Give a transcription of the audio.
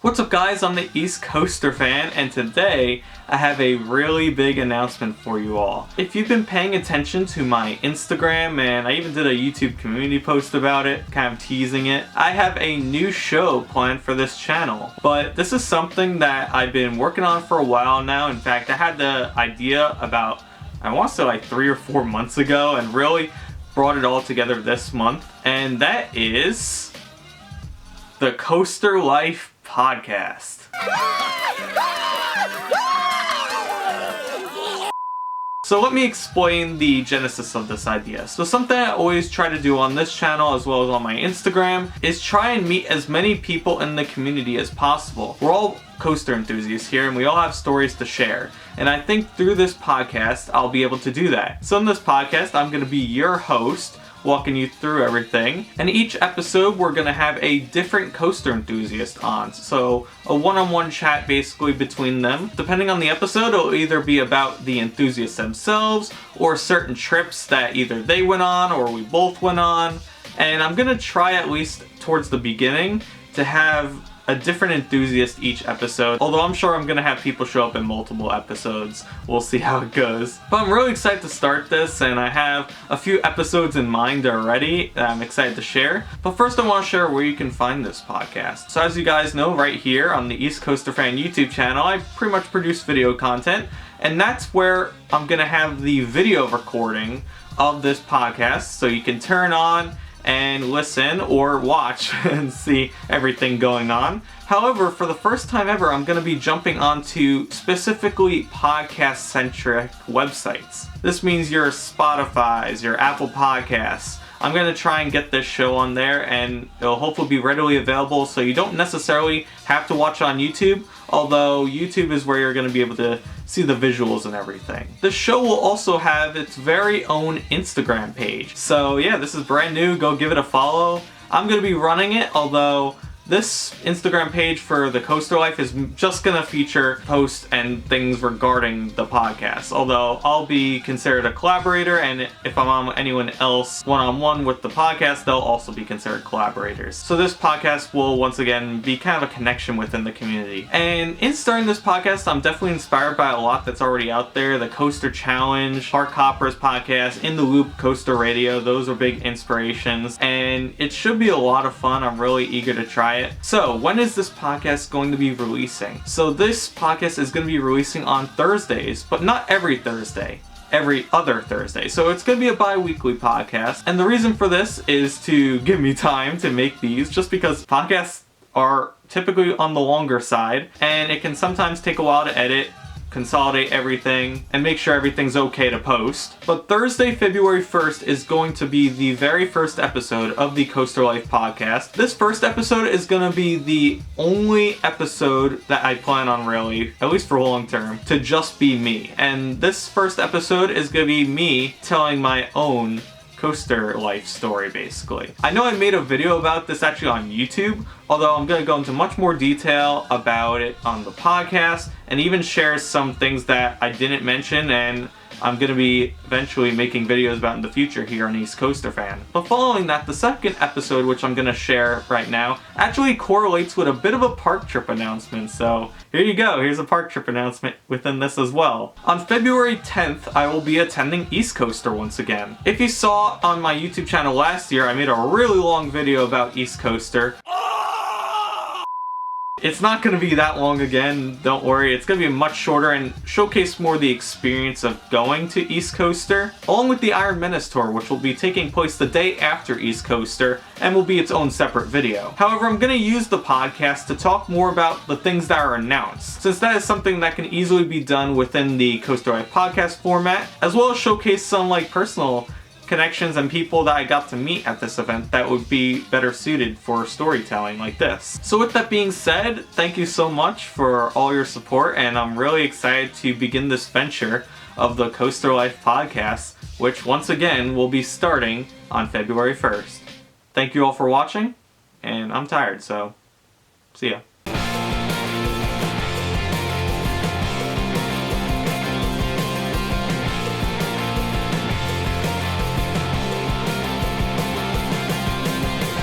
What's up guys, I'm the East Coaster fan, and today I have a really big announcement for you all. If you've been paying attention to my Instagram, and I even did a YouTube community post about it, kind of teasing it, I have a new show planned for this channel. But this is something that I've been working on for a while now. In fact, I had the idea about, I want to say like 3 or 4 months ago, and really brought it all together this month. And that is the Coaster Life Podcast. So let me explain the genesis of this idea. So something I always try to do on this channel as well as on my Instagram is try and meet as many people in the community as possible. We're all coaster enthusiasts here and we all have stories to share. And I think through this podcast, I'll be able to do that. So in this podcast, I'm going to be your host, walking you through everything. And each episode, we're going to have a different coaster enthusiast on. So a one-on-one chat basically between them. Depending on the episode, it'll either be about the enthusiasts themselves or certain trips that either they went on or we both went on. And I'm going to try at least towards the beginning to have a different enthusiast each episode, although I'm sure I'm gonna have people show up in multiple episodes. We'll see how it goes. But I'm really excited to start this, and I have a few episodes in mind already that I'm excited to share. But first I want to share where you can find this podcast. So as you guys know, right here on the East Coaster Fan YouTube channel, I pretty much produce video content, and that's where I'm gonna have the video recording of this podcast, so you can turn on and listen or watch and see everything going on. However, for the first time ever, I'm going to be jumping onto specifically podcast-centric websites. This means your Spotify's, your Apple Podcasts. I'm going to try and get this show on there, and it'll hopefully be readily available so you don't necessarily have to watch on YouTube, although YouTube is where you're going to be able to see the visuals and everything. The show will also have its very own Instagram page. So yeah, this is brand new. Go give it a follow. I'm going to be running it, although this Instagram page for the Coaster Life is just going to feature posts and things regarding the podcast. Although I'll be considered a collaborator, and if I'm on anyone else one-on-one with the podcast, they'll also be considered collaborators. So this podcast will once again be kind of a connection within the community. And in starting this podcast, I'm definitely inspired by a lot that's already out there. The Coaster Challenge, Park Hoppers podcast, In the Loop Coaster Radio, those are big inspirations. And it should be a lot of fun. I'm really eager to try it. So, when is this podcast going to be releasing? So this podcast is going to be releasing on Thursdays, but not every Thursday. Every other Thursday. So it's going to be a bi-weekly podcast. And the reason for this is to give me time to make these, just because podcasts are typically on the longer side, and it can sometimes take a while to edit, consolidate everything, and make sure everything's okay to post. But Thursday, February 1st is going to be the very first episode of the Coaster Life podcast. This first episode is going to be the only episode that I plan on, really, at least for long term, to just be me. And this first episode is going to be me telling my own Coaster Life story, basically. I know I made a video about this actually on YouTube, although I'm going to go into much more detail about it on the podcast and even share some things that I didn't mention and I'm going to be eventually making videos about in the future here on East Coaster Fan. But following that, the second episode, which I'm going to share right now, actually correlates with a bit of a park trip announcement. So here you go. Here's a park trip announcement within this as well. On February 10th, I will be attending East Coaster once again. If you saw on my YouTube channel last year, I made a really long video about East Coaster. It's not going to be that long again, don't worry. It's going to be much shorter and showcase more the experience of going to East Coaster, along with the Iron Menace tour, which will be taking place the day after East Coaster and will be its own separate video. However, I'm going to use the podcast to talk more about the things that are announced, since that is something that can easily be done within the Coaster Life podcast format, as well as showcase some personal connections and people that I got to meet at this event that would be better suited for storytelling like this. So with that being said, thank you so much for all your support, and I'm really excited to begin this venture of the Coaster Life podcast, which once again will be starting on February 1st. Thank you all for watching, and I'm tired, so see ya.